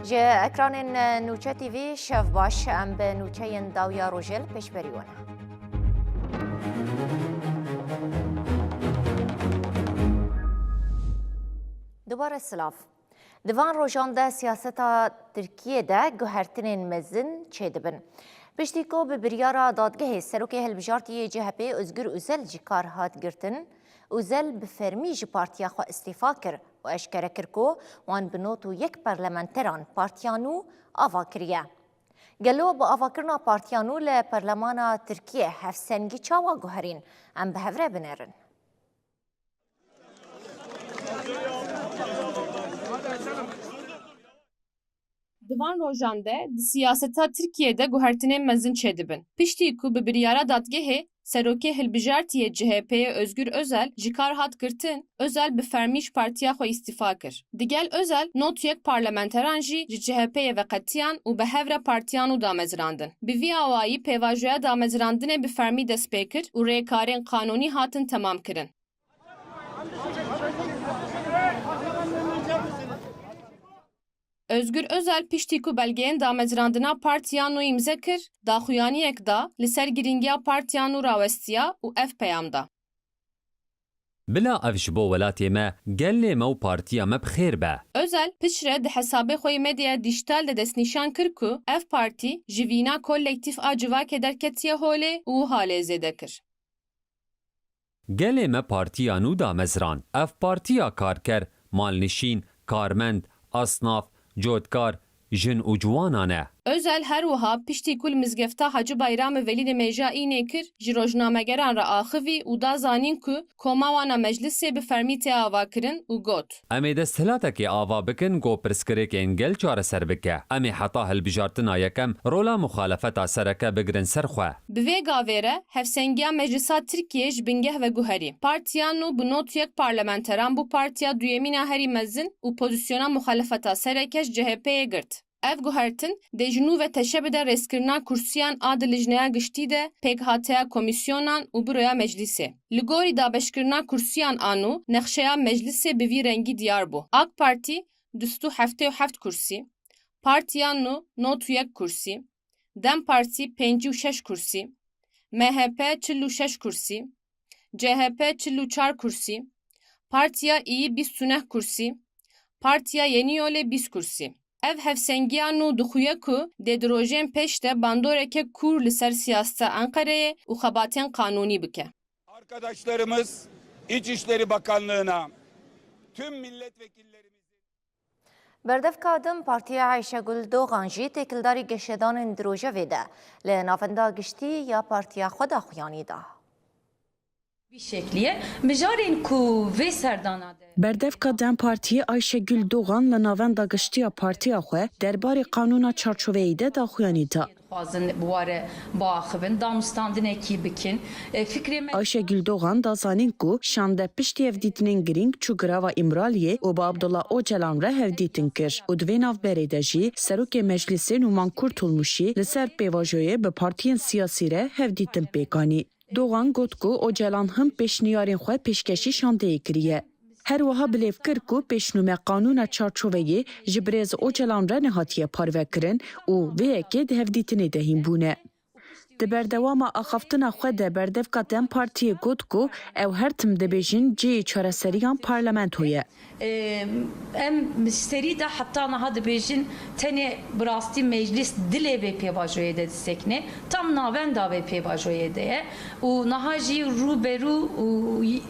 جه اکران نوچه تیوی شف باش ام به نوچه داویا روژل پیش بریونه. دوباره سلاف دوان روژان ده سیاست ترکیه ده گوهرتنین مزن چه دبن. پشتیکو به بریارا دادگاه سروکی هلبجارتی جهپی ازگر اوزل جکار هات گرتن اوزل به فرمی جی پارتیا خو استیفا کر و اشکره کرکو وان بنوتو یک پارلمانتران پارتیانو آوا کریه. گلو با آوا کرنا پارتیانو لپارلمانا ترکیه هفسنگی چاوا گوهرین ام به هفره بنرن. Divan rojande di siyaseta Tirkiye'de guhertine mezin çedibin. Piştî ku bi biryara dadgehê serokê hilbijartiye CHP'ye Özgür Özel ji kar hat girtin, Özel bi fermî partiya xwe îstîfa kir. Digel Özel not yek parlamenteran jî ji CHP'ye veqetiyan û bi hevre partiyan û damezrandin. Bi vî awayî pêvajoya damezrandinê bi fermî dest pê kir û rêkarên qanûnî hatin temam kirin. Özgür Özel piştî ku belgeyên damezrandina partiyan nû îmze kir, daxuyaniyek da li ser giringiya partiyan nû rawestiya û ev peyam da. Bila ev ji bo welatê me gelê me û partiya me bi xêr be. Özel pişre di hesabê xwe yê medyaya dijîtal de destnîşan kir ku ev partî ji vîna kolektif a civakê derketiye holê û halê zêde kir. Gelê me partiya nû damezrand, ev partiya karker, malnişîn, karmend, asnaf, codkar, jin û ciwanan e. Özel her wiha piştî ku li mizgefta Hacı Bayram Velî Mêja înê kir ji rojnamegeran re axivî û da zanîn ku koma wana meclisê bi fermî tê ava kirin û got. Em ê desthilatekê ava bikin got pirsgirêkên gel çareser bike. Em ê heta hilbijartina yekem rola muxalefeta sereke bigirin ser xwe. Bi vê gavê re hevsengiya Meclisa Tirkiye ji bingeh ve guherî. Partiyan nû bi not yek parlamenteran bû partiya duyemîna herî mezin û pozisyona muxalefeta sereke ji CHP'ye girt. Ev guhertin de jinû ve teşebbüde rêskirina kursiyan a di lijneya giştî de pêk hatiya komîsyonan û büroya meclisê. Li gorî dabeşkirina kursiyan anû nexşeya meclisê bi vî rengî diyar bû. AK Parti 277 kursî, partiyan nû 91 kursî, Dem Parti 56 kursî, MHP 46 kursî, CHP 44 kursî, Partiya İyi 29 kursî, Partiya Yeni Yolê 20 kursî. Ev hevsengiya nû dixuye ku dê di rojên pêş de bandoreke kûr li ser siyaseta Ankara'ya û xebatên qanûnî bike. Arkadaşlarımız İçişleri Bakanlığı'na, tüm milletvekillerimizin بردفکا دم پارتیا عایشهگل دوغان جی تکلداری گشتدان دروژه ویده لنافنده گشتی یا پارتیا خدا خویانی ده. Bir şekliye mijarên ku vê serdana de Berdevka Dem Partiye Ayşegül Doğan li navenda giştiya partiya xwe derbarê qanûna çarçoveyî de daxuyanî da. xwazin bu ware biaxivin damostandinekî bikin fikrê me Ayşegül Doğan da zanîn ku şande piştî hevdîtinên girîng çû girava Îmraliyê û bi Abdullah Öcalan re hevdîtin kir û di vê navberê de jî serokê meclisê Numan Kurtulmuşî li ser pêvajoyê bi partiyên siyasî re hevdîtin pêkanî. Doğan got ku Öcalan him pêşniyarên xwe pêşkêşî şandeyê kiriye. Her wiha bilêv kir ku pêşnûme qanûna çarçoveyê ji birêz Öcalan re nehatiye parvekirin û vê yekê di hevdîtinê de hînbûne. Di berdewama axaftina xwe de berdevka Dem Partiyê got ku ew her tim dibêjin cihê çareseriyan parlamentoye. em serî de heta niha dibêjin tenê bi rastî meclis dilê vê pêvajoyê de distekne tam navenda vê pêvajoyê de ye û niha jî rûberû û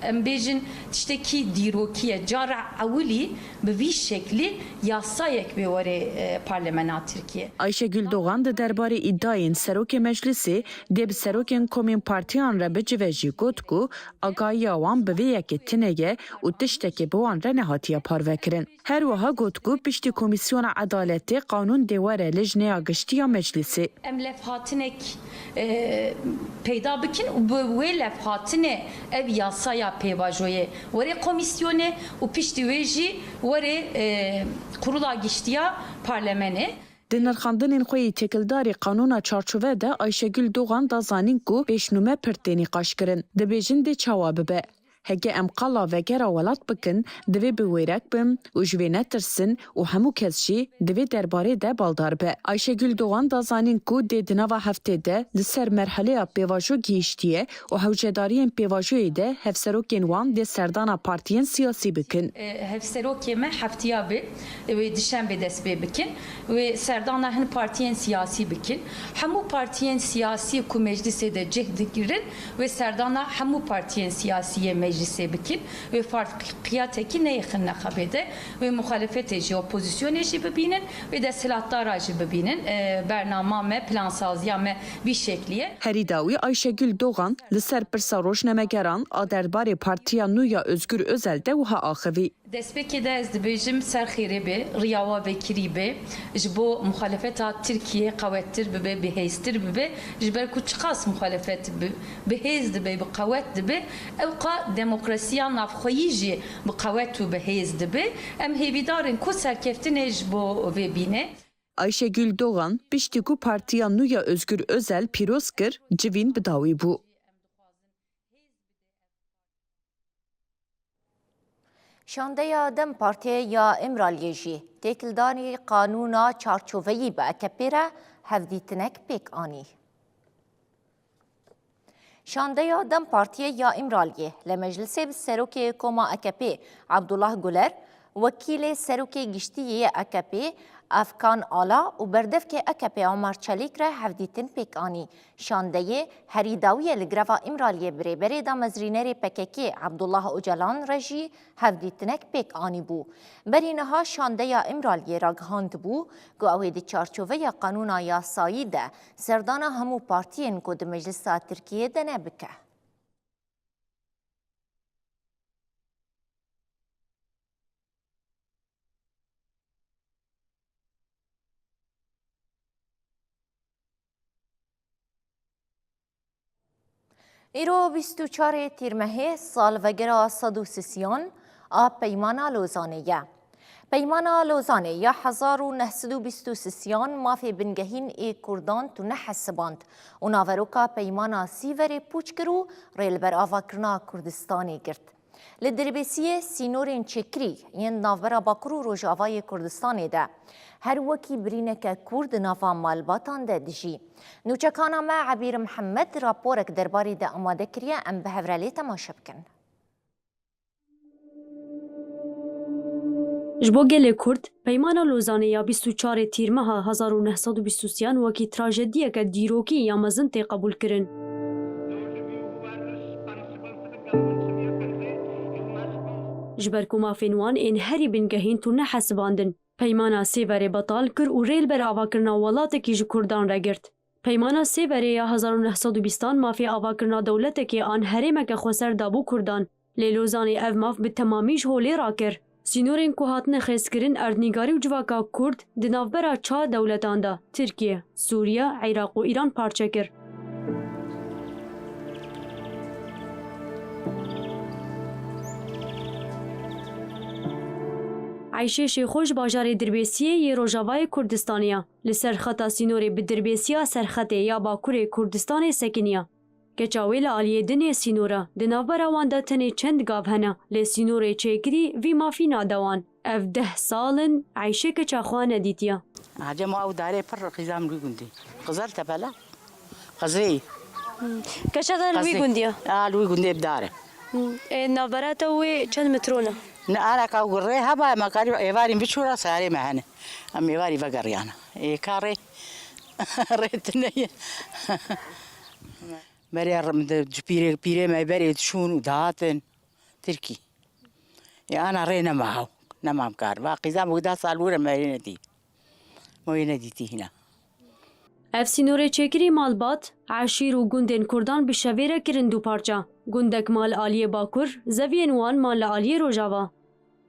em bêjin tiştekî dîrokiye cara ewilî bi vî şeklî yasayek vê were parlemena Tirkiye. Ayşegül Doğan di derbarê îddiayên serokê meclisê dê bi serokên komên partiyan re bicive jî got ku agahiya wan bi vê yekê tune ye û tiştekê bi wan re nehatiye parvekirin. Her wiha got ku piştî Komîsyona Edaletê qanûn dê were lijneya giştiya meclisê. Em levhatinek peyda bikin û bi wê levhatinê ev yasaya pêvajoyê were komisyonê û piştî wê jî were kurula giştiya parlamenê. Di nirxandinên xwe yê têkildarê qanûna çarçove de Ayşegül Doğan da zanîn ku pêşnûme pir tê nîqaşkirin. Dibêjin dê çawa bibe. هگه ام قلا وگرا ولات بکن دوی بویرک بم و جوی نترسن و همو کس جی دوی درباره ده بالدار به. عایشه گل دوان دا زانین کو ده دنوا هفته ده لسر مرحله پیواجو گیشتیه و هوجدارین پیواجوی ده هفسروکین وان ده سردانا پارتیین سیاسی بکن. هفسروکی ما هفتیا به و دشنبه دست بکن و سردانا هن پارتیین سیاسی بکن. همو پارتیین سیاسی کو مجلس ده جهد girin ve serdana hemu partiyen siyasiye meclise bikin ve farkliyateki ne yakın nakabede ve muhalefet eji opozisyon eji bibinin ve de silahlar eji bibinin bernama me plansaziya me bir şekliye. Heridawi Ayşegül Doğan li ser pirsa rojnamegeran a derbarê Partiya Nû ya Özgür Özel de wiha axivî. Destpêkê de ez dibêjim serxêrê bê, riyawa vekirî bê, ji bo muhalefeta Tirkiye qewettir bibe, bihêztir bibe, ji ber ku çiqas muhalefet bihêz dibe, bi qewet dibe, ew qa demokrasiya navxweyî jî bi qewet û bihêz dibe, em hêvîdarin ku serkeftinê ji bo vê bîne. Ayşegül Doğan piştî ku Partiya Nû ya Özgür Özel pîroz kir, civîn bidawî bû. شانده دم پارتی یا امرالیه جی تکلدانی قانونا چارچوبی به اکپیره هفدیتنک پیک آنی. شانده دم پارتی یا امرالیه لمجلس سروکی کوما اکپی عبدالله گلر وکیل سروکی گشتی اکپی افکان آلا و بردف که اکپی عمر چلیک را هفدیتن پیک آنی. شانده هریداوی لگرفا امرالیه بری بری دا مزرینری پککی عبدالله اوجلان رجی هفدیتنک پیک آنی بو. بری نها شانده امرالیه را گهاند بو گو اوی دی چارچوه یا قانون یاسایی ده سردان همو پارتین که دی مجلس ترکیه ده نبکه. ایرو 24 تیرمه سال وگرا 133 آب پیمانا لوزانیه. پیمانا لوزانیه 1923 مافی بنگهین ای کردان تو نحسباند و ناوروکا پیمانا سیوری پوچ کرو ریل بر آواکرنا کردستانی گرد. لدربیسیه سینورین چکری ین ناورا باکرو روژاوای کردستانی ده. هر وکی برینک کرد نافا مالباتان ده دجی. نوچکانا ما عبیر محمد راپورک درباری ده اماده کریه ام به هورالی تماشا بکن. جبو گل کرد پیمانا لوزانیا 24 تیرمه 1923 وکی تراژدیه که دیروکی یا مزنتی قبول کرن. جبر کوما فینوان این هری بنگهین تو نحسباندن. پیمانا سیوری بطال کر و ریل بر آواکرنا ولاته کی جو کردان را گرد. پیمانا سیوری یا 1920 مافی آواکرنا دولته کی آن هریمه که خوصر دابو کردان. لیلوزانی او ماف به تمامیش هولی را کر. سینورین که هاتن خیز کرن اردنیگاری و جواکا کرد دنافبرا چا دولتان دا ترکیه، سوریه، عراق و ایران پارچه کر. عیشه شیخوش باجار دربیسیه یه روژاوای کردستانیا لسر خطا سینوری به دربیسیا سرخطه یا باکور کردستان سکنیا. کچاویل آلیه دنیا سینورا دنابرا وانده تنه چند گاو هنه لی سینوری چکری وی مافی نادوان. اف 10 سالن عیشه کچاخوانه دیتیا. عجم او داره پر خزام روی گندی. قزل تبلا. قزری. کچادان روی گندیا؟ روی گندی بداره. نابرات وی چند مترونه؟ نه آره که گره هبا مکاری ایواری بیشتر سری مهنه. ام ایواری وگریانه. کاری رتنیه. بری پیره ما بری شون دهاتن ترکی. أنا رينا معه نمام كار باقي زمان وده صالورة ما يندي ما ينديتي هنا. اف سینور چکری مالبات عشیر و گوندن کردان به شویره کرن دو پارچا. گوندک مال آلیه باکر زوین وان مال آلیه روژاوا.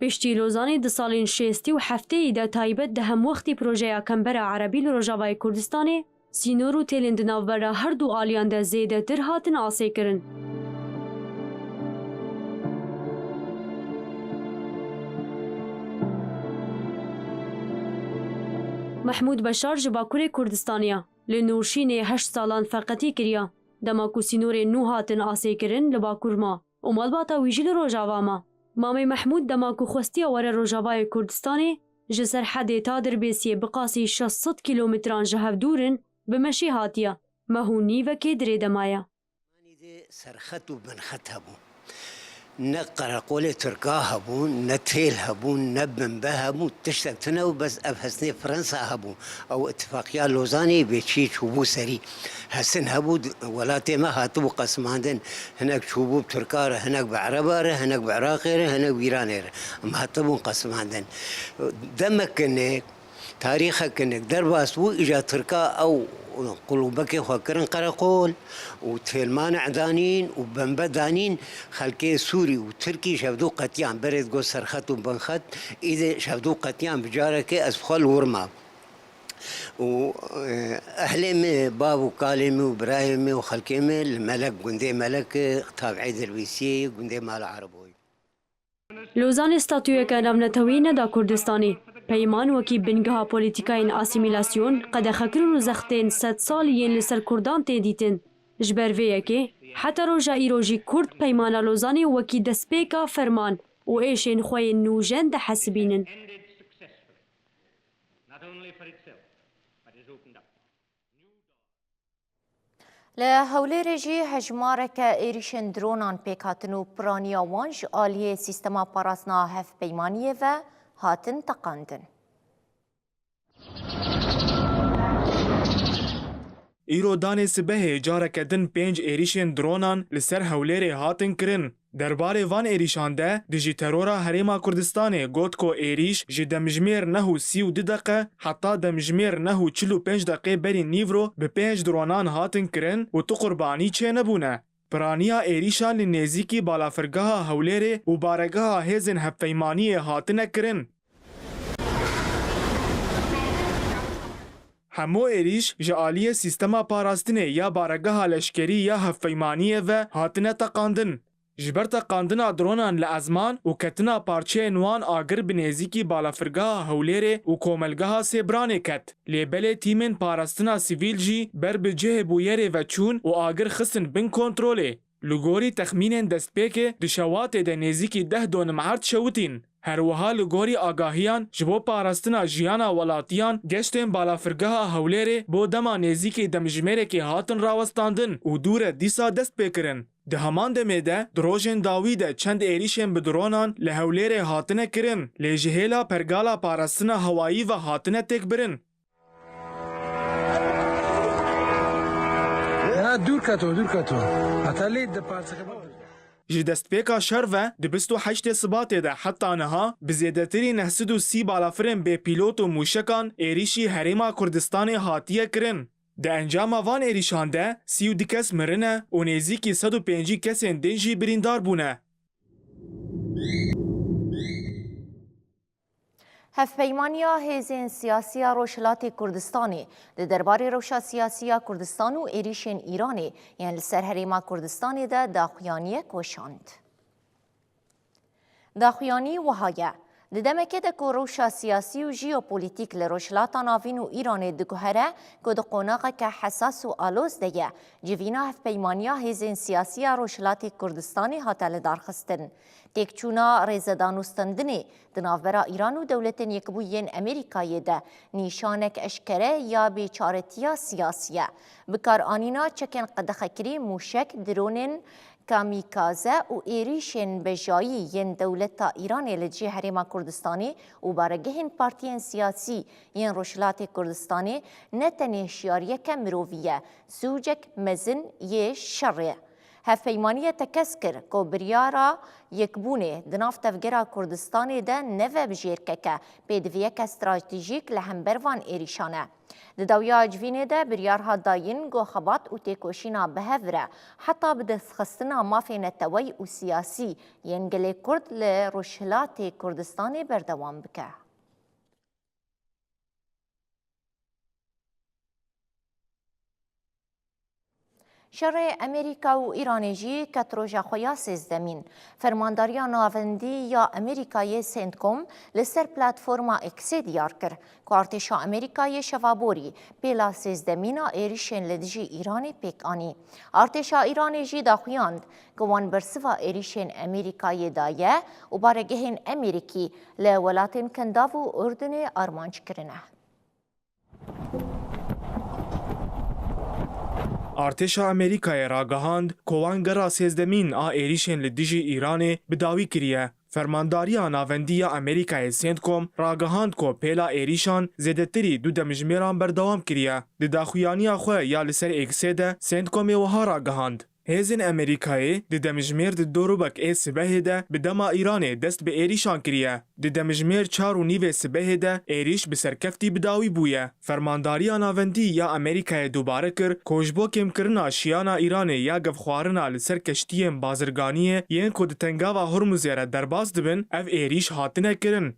پشتی لوزانی ده سالین 60 و هفته ایده تایبت ده هم وقتی پروژه کمبر عربی لروژاوای کردستانه سینور و تلند ناوبره هر دو آلیان ده زیده تر هاتن آسه کرن. محمود بشار جباکور کردستانیا لنورشین 8 سالان فقطی کریا دما کو سینور نو هاتن آسه کرن لباکور ما و مالباتا وی جی لروجاوا ما. مامي محمود دماکو خوستیا وره روجاوای کردستانی جسر حد تا دربیسیه بقاسی 600 کیلومتران جهف دورن بمشی هاتیا مهونی و که دره دمایا. سرخت و بنخت هبون نه قرقول ترکا هبون نه تیل هبون نه بنبه هبون تشتكتنا بس افهسني فرنسا هبون او اتفاقيا لوزاني بيشي شوبو سري هسن هبو ولاتي ما هاتبو قسماندن هناك شوبو بتركاره هناك بعرباره هناك بعراقيره هناك بيرانيره ما هاتبون قسماندن دمك انك تاريخك انك درباس و اجا تركا او قلوبك فكرن قرقول وتلمان عدانين وبنبا دانين خلكي سوري وتركي شافدو قتيان برد جو سرخت وبنخت اذا شافدو قتيان بجارك اسفخل ورما واهلي بابو كالمي وبراهيمي وخلكيمي الملك قندي ملك تابعي درويسي قندي مال عربوي لوزان استاتوی که نمنتوی ندا کردستانی پیمان وکی بنگاه پولیتیکاین آسیمیلاسیون قد خکرون و زختین 100 سالیین لسر کردان تیدیتن جبر ویه که حتی روژا ایروژی کرد پیمان لوزانی وکی دسپیکا فرمان و ایشین خوی نوجن ده حسبینن. لهولي رجي هجمارك إيريشن درونان بيكاتنو برانيا وانج آلية سيستما باراسنا هف بيمانية و هاتن تقاندن. ایرو دانê sibehê careke din 5 êrişên dronan li ser Hewlêrê hatin kirin. Derbarê van êrîşan de di ji terora Herêma Kurdistanê got ku êrîş ji demjimêr 32 deqe heta demjimêr 45 deqê berî nîvro bi 5 dronan hatin kirin û tu qurbanî çê nebûne. Piraniya êrîşan li nêzîkî balafirgeha Hewlêrê û baregeha hêzên hevpeymaniyê hatine kirin. Hemû êrîş ji aliyê sîstema parastinê ya baregeha leşkerî ya hevpeymaniyê ve hatine teqandin. Ji ber teqandina dronan li ezman û ketina parçeyên wan agir bi nêzîkî balafirgeha Hewlêrê û komelgeha Sêbranê ket. Lêbelê tîmên parastina sivîl jî ber bi cihê bûyerê ve çûn û agir xistin bin kontrolê. Li gorî texmînên destpêkê di şewatê de nêzîkî 10 donimhert şewitîn. Herwiha li gorî agahiyan ji bo parastina jiyana welatiyan geştên balafirgeha Hewlêrê bo dema nêzîkî demjimêrekê hatin rawestandin û dûre dîsa dest pê kirin. Di heman demê de di rojên dawî de çend êrîşên bi dronan li Hewlêrê hatine kirin lê ji hêla pergala parastina hewayî ve hatine têkbirin. Ji destpêka şer ve di 28 Sibatê de heta niha bi zêdetirî 930 balafirên bêpîlot û mûşekan êrîşî Herêma Kurdistanê hatiye kirin. Di encama van êrîşan de 32 kes mirine û nêzîkî 105 kesên din jî birîndar bûne. Hevpeymaniya hêzên siyasiya Rojhilatê Kurdistanê di derbarê rewşa siyasiya Kurdistan û êrîşên Îranê yên li ser Herêma Kurdistanê de daxuyaniyek weşand. Daxuyanî wiha ye. Di demekê de ku rewşa siyasî û jîopolîtîk li Rojhilata Navîn û Îranê diguhere ku di qonaxeke hesas û aloz de ye, civîna hevpeymaniya hêzên siyasiya Rojhilatê Kurdistanê hate li darxistin. Têkçûna rêzedanûstandinê di navbera Îran û dewletên Yekbûyên Amerîkayê de nîşanek eşkere ya bêçaretiya siyasî ye. Bikaranîna çekên qedexekirî mûşek, dronên kamîkaze û êrîşên bejayî yên dewleta Îranê li cî Herêma Kurdistanê û baregehên partiyên siyasî yên Rojhilatê Kurdistanê ne tenê şiyariyeke mirovî ye, sûcek mezin yê şer ye. Hevpeymaniye te kes kir ku biryara yekbûnê di nav tevgera Kurdistanê de neve bijêrkeke pêdiviyeke stratejîk li hember van êrîşan e. Di dawya civînê de biryar hat dayîn goxebat û têkoşîna bihev re heta bi destxistina mafê netewey û siyasî yên gelê Kurd li Rojhilatê Kurdistanê berdewam bike. شر امریکا و ایران جی کتروژا خویا سیزدمین فرمانداریا ناوندی یا امریکای سنتکوم لسر پلتفورما اکسی دیار کر که ارتشا امریکای شوابوری پیلا سیزدمینا ایریشن لدجی ایران پیک آنی. ارتشا ایران جی داخویاند گوان برسوا ایریشن امریکای دایه و بارگهن امریکی لولاتن کنداو و اردن آرمانج کرنه. ارتشا امریکای راگهاند کوانگرا سیزدمین آ ایریشن لدیجی ایران بداوی کریه. فرمانداریا ناوندی امریکای سنتکوم راگهاند کو پیلا ایریشان زیدتری دو دمجمیران بردوام کریه. دداخویانی خو یا لسر اکسی ده سنتکوم وها راگهاند. هزن امریکایی د دمجمیر د دوروبک ای سبه ده به دما ایران دست به ایریشان کریه. د دمجمیر 4.5 سبه ده ایریش به سرکفتی بداوی بویه. فرمانداری ناوندی یا امریکای دوباره کر کوجبو کم کرنا شیانا ایران یا گفخوارنا لسر کشتیم بازرگانیه ین کود تنگاوا هرمزیره درباز دبن اف ایریش هاتنه کرن.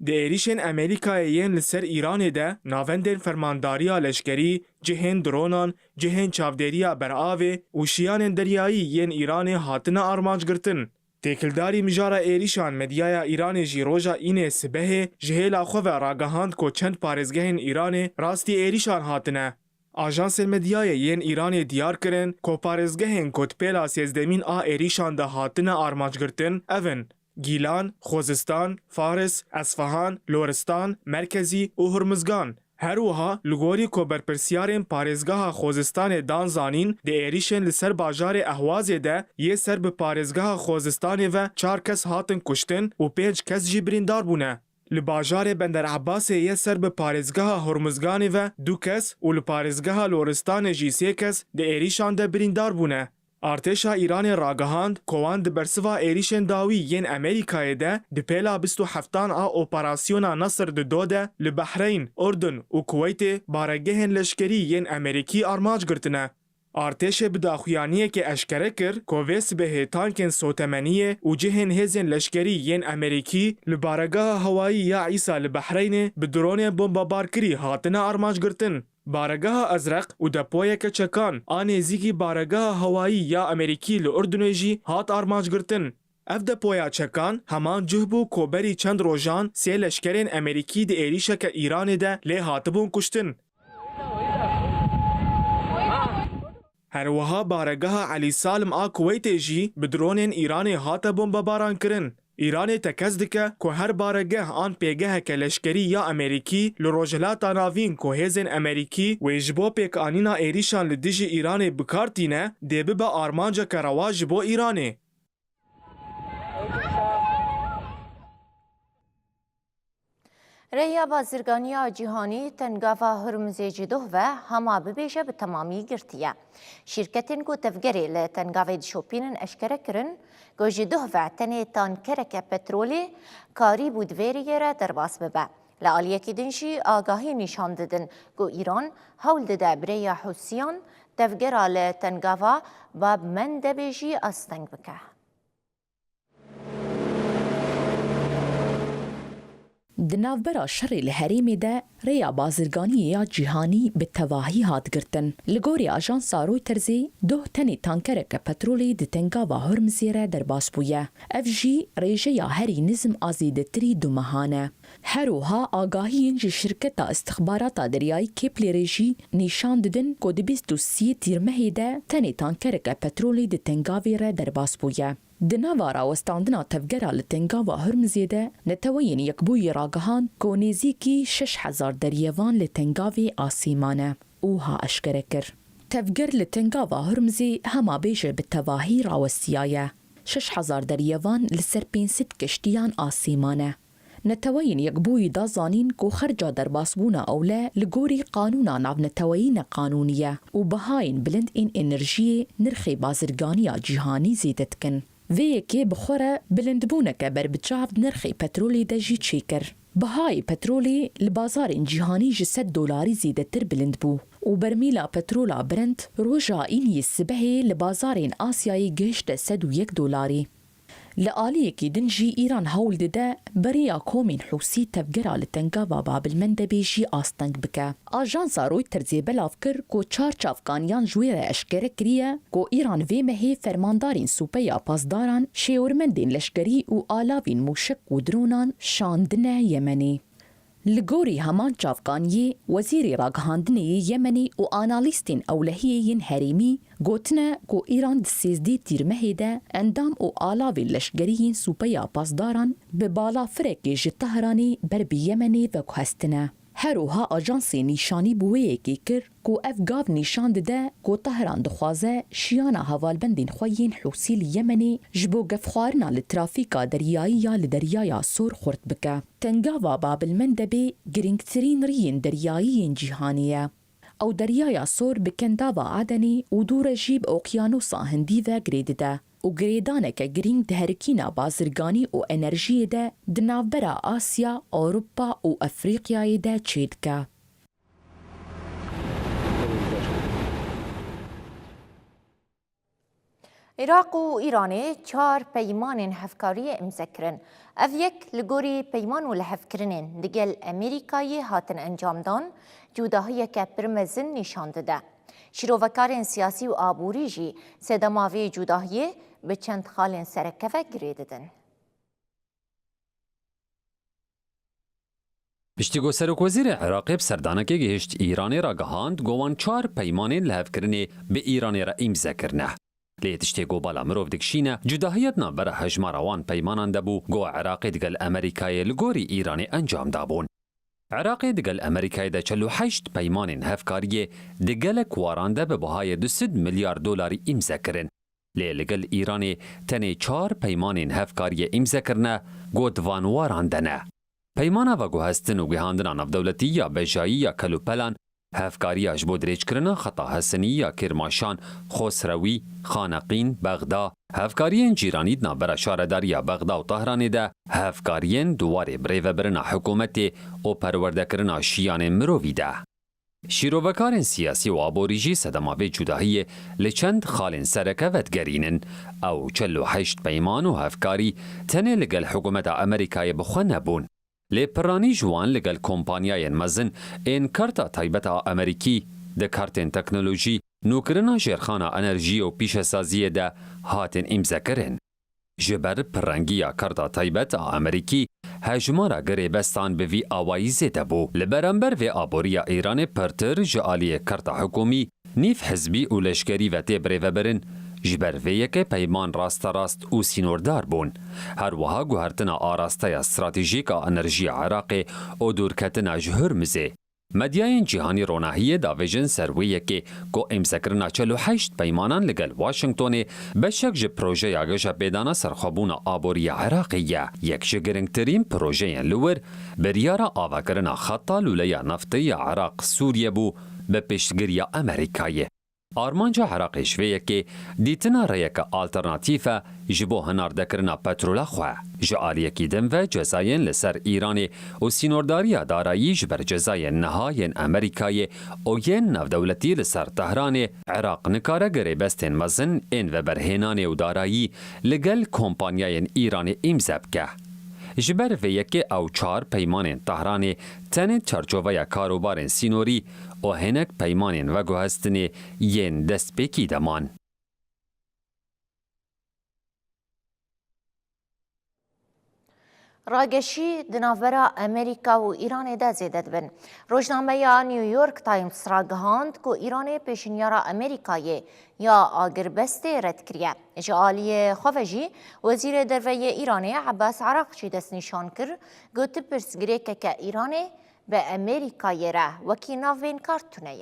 د ایریشن امریکای ین لسر ایران ده ناوندن فرمانداریا لشکری جهن درونان جهن چاودریا برآوه و شیان دریایی ین ایران هاتنه آرمانج گرتن. تکلداری مجارا ایریشان مدیایا ایران جی روژا اینه سبه جهیلا خواه راگهاند کو چند پارزگهن ایران راستی ایریشان هاتنه. آژانس مدیای ین ایران دیار کرن کو پارزگهن کد پیلا سیزدمین آ ایریشان ده هاتنه آرمانج گرتن اون. گیلان، خوزستان، فارس، اصفهان، لورستان، مرکزی و هرمزگان. هر وها لگوری کو برپرسیارین پارێزگاha خوزستان دان زانین د ایریشن لسر باجار اهوازê de yê ser bi parêzgeha Xozistanê ve 4 kes hatin kuştin û 5 kes jî birîndar bûne. Li bajarê Bender Abbasê yê ser bi parêzgeha Hormuzganê ve 2 kes û li parêzgeha Loristanê jî 3 kes di êrîşan de birîndar bûne. Artêşa Îranê ragihand ku wan di bersiva êrîşên dawî yên Amerîkayê de di pêla 27 a operasyona Nasr di do de li Behreyn, Urdun û Kuweytê baregehên leşkerî yên Amerîkî armanc girtine. Artêşê bi daxuyaniyekê eşkere kir ku vê sibehê tankên sotemeniyê û cihên hêzên leşkerî yên Amerîkî li baregeha hewayî ya Îsa li Behreynê bi dronên bombebarkirî hatine armanc girtin. Baregeha Ezreq û depoyeke çekan a nêzîkî baregeha hewayî ya Amerîkî li Urdunê jî hat armanc girtin. Ev depoya çekan heman cih bû ku berî çend rojan sê leşkerên Amerîkî di êrîşeke Îranê de lê hatibûn kuştin. Herwiha baregeha Elî Salim a Kuweytê jî bi dronên Îranê hate bombebaran kirin. Îranê tekez dike ku her baregeh an pêgeheke leşkerî ya Amerîkî li rojhilata navîn ku hêzên Amerîkî wê ji bo pêkanîna êrîşan li dijî Îranê bikartîne dê bibe armanceke rewa ji bo Îranê. ریا بازرگانی جهانی تنگاوا هرمزی جدوه و هما ببیجه به تمامی گرتیه. شرکتین کو تفگری ل تنگاوی شوپینن اشکره کرن کو جدوه و تنی تانکرک پترولی کاری بودویریه را درباس ببه. لعالیه کی دنشی آگاهی نشان دادن کو ایران حول داده برای حوثیان تفگره ل تنگاوا باب من دبیجی استنگ بکه. د ناوبرا شر الهريمي ده ريا بازرگاني يا جهاني بالتواهي هات گرتن لگوري آژانس رويترزي دو تني تانكرك پترولي د تنگاوا هرمزيره در باس بويه اف جي ريجيا هري نظم ازيدتري دو مهانه هروها آگاهی انج شرکتا استخباراتا دریایی کپلی ريجي نشان ددن کو د 23 تیرمهی ده تني تانكرك پترولي د تنگاوي ره در باس بويه د ناوارا وستاندنا تفگرا لتنگاوا هرمزی ده نتوین یکبوی راگهان کو نزیکی 6000 دریوان لتنگاوی آسیمانه اوها اشکره کر. تفگر لتنگاوا هرمزی هما بیجه بالتواهی راوستیایه 6000 دریوان لسر 500 کشتیان آسیمانه. نتوین یکبوی دا زانین کو خرجا در باسبونا اولا لگوری قانونا ناو نتوین قانونیه و بهاین بلند این انرژی نرخی بازرگانی جهانی زیدت کن. وی که بخوره بلندبونه که بر بچاف نرخی پترولی ده جی چیکر. بهای پترولی لبازار جهانی $100 زیده تر بلند بو و برمیلا پترولا برنت روژا اینی سبهی لبازار آسیایی گشت $101. لآليكي دنجي إيران هول ددا بريا كومين حوسي تفجرا لتنقابا باب المندبي جي آستنگ بكا. آجانسا رويترز بلافكر كو چار چافغانيان جويرة اشكره كريا كو إيران في مهي فرماندارين سوبيا پاسداران شيورمندين لشكري و آلاوين موشك و درونان شاندنا يمني. لگوری همان چافغانیه وزیری راگهاندنی یمنی و آنالیستین اولهیین هریمی گوتنه کو ایران دسیزدی تیرمهی ده اندام و آلاوی لشگریین سوپیا پاسداران به بالا فرکی جتهرانی بر بی یمنی و کهستنه. هروها آجانسی نیشانی بویه کی کر کو افگاو نیشان ده کو طهران دخوازه شیانا هوالبندین خویین حوسی لیمنی جبو گفخوارنا لترافیکا دریایی یا لدریایا سور خورد بکه. تنگاوا باب المندبی گرینگترین رین دریایین جیهانیه. او دریایا سور بکنداوا عدنی و دور جیب اوقیانوسا هندی و گریده و گریدانک گرینگ دهرکینا بازرگانی و انرژی ده دنابرا آسیا، اوروبا و افریقیای ده چیدکه. عراق و ایرانی 4 پیمان هفکاری امزکرن. اف یک لگوری پیمان و لحفکرنین دگل امریکایی هاتن انجام دان جوداهی که پرمزن نشان داده. شیروکارین سیاسی و آبوری جی سدماوی جوداهی به چند خالین سرکفه گریددن. پشتیگو سرک وزیر عراقی بسردانکه گهشت ایرانی را گهاند گوان 4 پیمانین لحفکرنی به ایرانی را امضا کرنه. لیتشتیگو بالا مروف دکشینه جداهیتنا برای هجماروان پیمانان دبو گو عراقی دگل امریکای لگوری ایرانی انجام دابون. عراقی دگل امریکای ده 48 پیمانین هفکاری دگل کوارانده به بهای 200 میلیارد دلاری امضا کرن. لگل ایرانی تنی 4 پیمانین هفکاری امضا کرنه گو دوانواراندنه. پیمانه و گو هستن و گهاندن نفدولتی یا بجایی یا کلوپلان هفکاری اجبو دریج کرنا خطا حسنی یا کرماشان، خسروی، خانقین، بغدا، هفکارین جیرانیدنا برا شارداری بغدا و طهران ده، هفکارین دواره بریو برنا حکومت و پرورده کرنا شیان مرووی ده. شیروکارین سیاسی و آبوریجی صدماوی جداهی لچند خالین سرکه ودگرینن او 48 پیمان و هفکاری تنه لگل حکومت امریکای بخوا نبون. لپرانی جوان لگل کمپانیای مزن این کارتا تایبتا امریکی ده کارتین تکنولوژی نوکرنا جرخانا انرژی و پیش سازی ده هاتن امضا کرن. جبر پرنگیا کارتا تایبتا امریکی هجمارا گریبستان به وی آوایزه دبو. لبرانبر و آبوریا ایران پرتر جعالی کارتا حکومی نیف حزبی و لشکری و تبره و برن جبر ویک پیمان راست و سینوردار بون. هر وها گوهرتنا آراسته استراتژیکا انرژی عراق و دورکتنا جهر مزه. مدیاین جهانی روناهی داویجن سرویه که گو امضا کرنا 48 پیمانان لگل واشنگتون بشک جه پروژه یاگش بیدانا سرخابون آبوری عراقیه. یک جگرنگترین پروژه لور بریارا آوا کرنا خطا لوله نفتی عراق سوریه بو به پیشگیری امریکایه. آرمانجا عراق شویه که دیتنا ریک آلترناتیفه جبو هنارده کرنا پترولا خواه. جعالیه کی دم و جزاین لسر ایرانی و سینورداری دارایی جبر جزاین نهاین امریکای و ین نفدولتی لسر تهران عراق نکاره گره بستین مزن این و برهنان و دارایی لگل کمپانیاین ایرانی امضا که. جبر ویکی او 4 پیمان تهران تن چرچوه کاروبار سینوری و هنک پیمان و گوهستن ین دست پیکی دمان. راگشی دناورا امریکا و ایران ده زیدد بن. روزنامه یا نیویورک تایمز را گهاند که ایران پیشنیارا امریکایی یا آگربست رد کریه. جعالی خوفجی وزیر دروی ایرانی عباس عراقچی دست نشان کر گوت پرسگری که ایران به امریکایی را وکی ناوین کارتونه.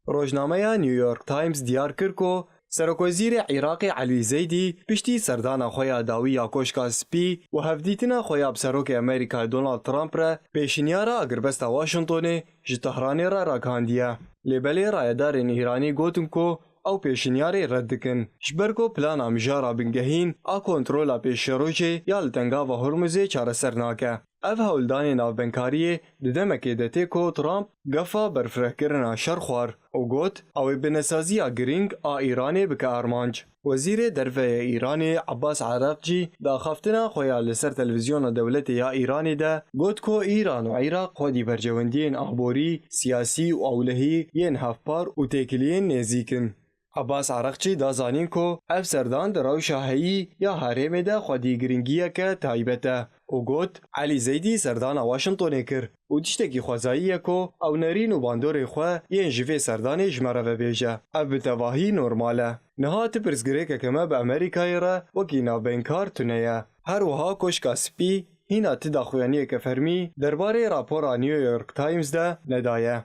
روزنامه نیویورک تایمز دیار کرد که سرکوزیر عراق علی زیدی پشتی سردان خویا داوی یا کوشکا سپی و هفدیتنا خویا بسروک امریکا دونالد ترامپ را پیشنیارا اگربست واشنطن جی تهران را راکاندیه. لیبلی رایدارین ایرانی گوتن کو او پیشنیاری رد کن. شبرکو پلانا مجارا بنگهین ا کنترولا پیش روچه یا لتنگا و هرمزه چاره سرناکه. اف هولدان ناوبنکاری ددمکی دتی کو ترامپ گفا برفرهکرنا شرخوار او گوت او بنسازی گرینگ آ ایرانی بک ارمانج. وزیر درفه ایرانی عباس عراقچی دا خفتنا خویا لسر تلویزیون دولت یا ایرانی ده گوت کو ایران و عراق خودی برجوندین اخباری سیاسی و اولهی ین هفپار و تکلین نزیکن. عباس عراقچی دا زانین کو اف سردان در شاهی یا حریم ده خودی گرینگیه که تایبته. او گوت علی زیدی سردان واشنطن کر و تشتکی خوازاییه کو او نرین و باندور خو ین جوی سردان جمره و بیجه. اف بتواهی نورماله. نهات پرزگره که کمه به امریکای را وکی ناوبنکار تونیه. هر وها کشکا سپی هینا تداخویانی که فرمی درباره راپورا نیویورک تایمز ده ندایه.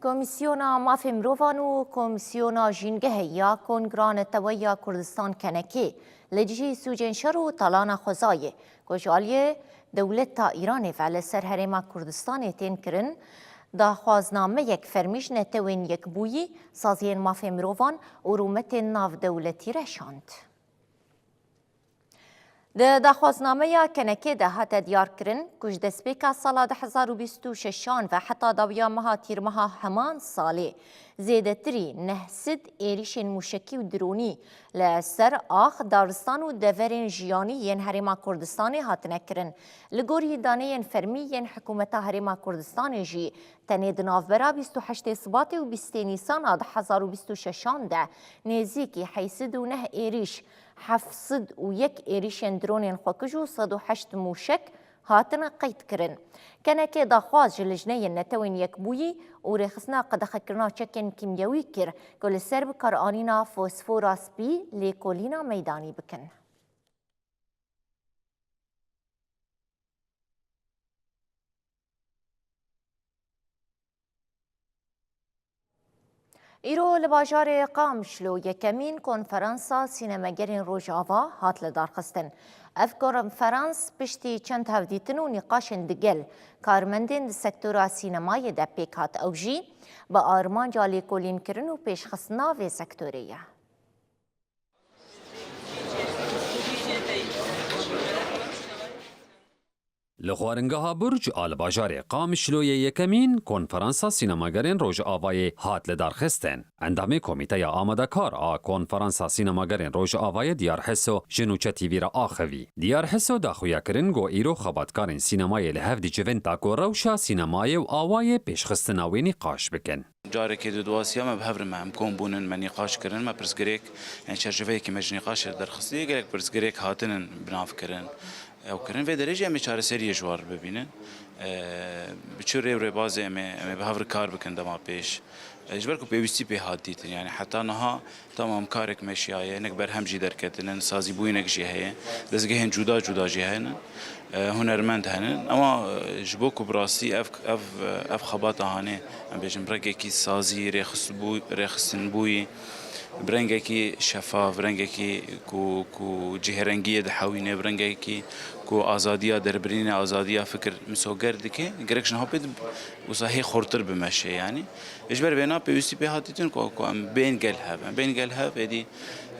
کمیسیونا مافی مروفان و کمیسیونا جینگه یا کنگران تویا کردستان کنکی لجی سوجن شر و طالان خوزایه کجالیه دولت تا ایران فعل سر هرما کردستان تین کرن دا خوازنامه یک فرمیش نتوین یک بویی سازین مافی مروفان و رومت ناو دولتی رشاند. د خوازنامه یا کنکی ده هات دیار کرن کش دسپیکا سالا 2026 و حتی داویا مها تیر مها همان سالی زیده تری نهسد ایریشن موشکی و درونی لسر آخ دارستان و دورین جیانی ین هریما کردستانی هات نکرن لگوری دانه ین فرمی ین حکومتا هریما کردستانی جی تنه دنافبرا 28 سبات و 20 نیسان 2026 ده نزیکی حیثد و نه ایریش 701 ایریشن درونین خوکج و 108 موشک هاتن قید کرن. کنکه داخواز جلجنه نتوین یک بویی و رخصنا قد خکرنا چکن کیمیاوی کر گل سر بکار آنینا فوسفوراس بی لیکولینا میدانی بکن. ایرو لباجار قامشلو یکمین کنفرانسا سینماگرین روجاوا هات لدارخستن. اف کنفرانس پشتی چند هفدیتن و نقاشن دگل کارمندین سکتورا سینمای ده پیک هات اوجی با آرمان جالی کولین کرن و پیشخصنا و سکتوریه. لخوارنگاه برج آلباجار قامشلوی یکمین کنفرانسا سینماگرین روژ آوای هات لدارخستن. اندام کمیته آماده کار کنفرانسا سینماگرین روژ آوای دیار حسو جنوچه تیوی را آخوی. دیار حسو داخویا کرن گو ایرو خباتکارین سینمای لحفدی جوین تاکو روشا سینمای و آوای پیشخستناوی نقاش بکن. جاره که دواسیا ما بهبر ما امکان بونن من نقاش کردن ما پرسگریک یعنی چرجوی که مج نقاش درخستی گرک پرسگریک هاتنن بناف کردن. او کرن و درجه می چاره سری جوار ببینن بچوره و ربازه ام بهور کار بکن دما پیش اجبر کو پیوستی به حادیت یعنی حتی نها تمام کارک مشیایه نک بر هم جی درکتن سازی بوینک جیه دزگهن جدا جدا جیهن هنرمند هنن اما جبو کو براستی اف خبات هانه ام بجم برگه کی سازی رخصن بوی برنگه کی شفاف برنگه کی کو جهرنگیه دحوینه برنگه کی کو آزادیا دربرینه آزادیا فکر مسوگر دکه گرکش نه بد وصحیح خورتر بمشه یعنی اجبر بنا پیوستی به هاتیتون کو بین گل ها بدی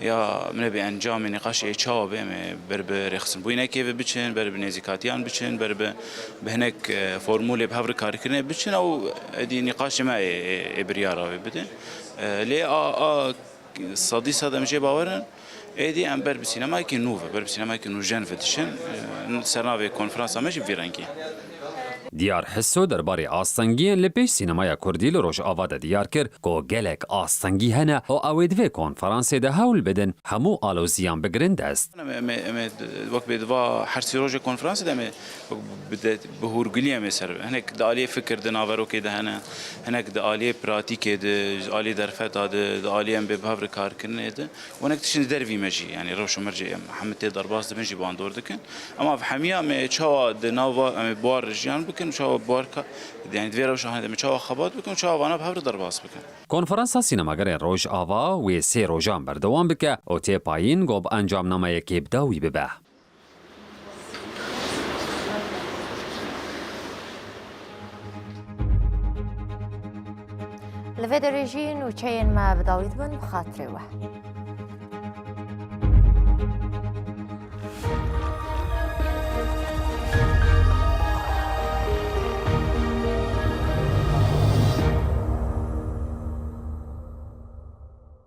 یا من به انجام نقاش چاو بر رخصن بوینه کی بچن بر نزیکاتیان بچن بر بهنک فرمول بهور کار کنه بچن او دی نقاش ما ابریارا بده لی صدی صدم جه باورن ایدی ام بر سینما کی نو بر سینما کی نو جن فتشن سرناوی کنفرانس ماشي فیرانکی دیار حسو درباره آستنگیان لپیش سینمای کردی لروش آواده دیار کر که گلک آستنگی هنه و اویدوی کنفرانس ده هول بدن همو آلوزیان بگرند است. وقت بدوا حرسی روش کنفرانس ده بهورگلی مثلا هنک دالی فکر دناورو که ده هنک دالی پراتیک ده دالی درفت ده دالی ام به بهور کار کنه ده و هنک تشن دروی مجی یعنی روش مرجع محمد درباس ده مجی باندور دکن اما فهمیا ام چوا دناوا ام بار رجیان بکن شو بارکا یعنی دوی روش هنده میچوا خبات بکن شو وانا بهور درباس بکن. کنفرانس سینماگر روش آوا و سه روزان بردوام بکه و تی پایین گوب انجام نامه که بداوی ببه. لفيد الرجين وشين ما بداويت من بخاطره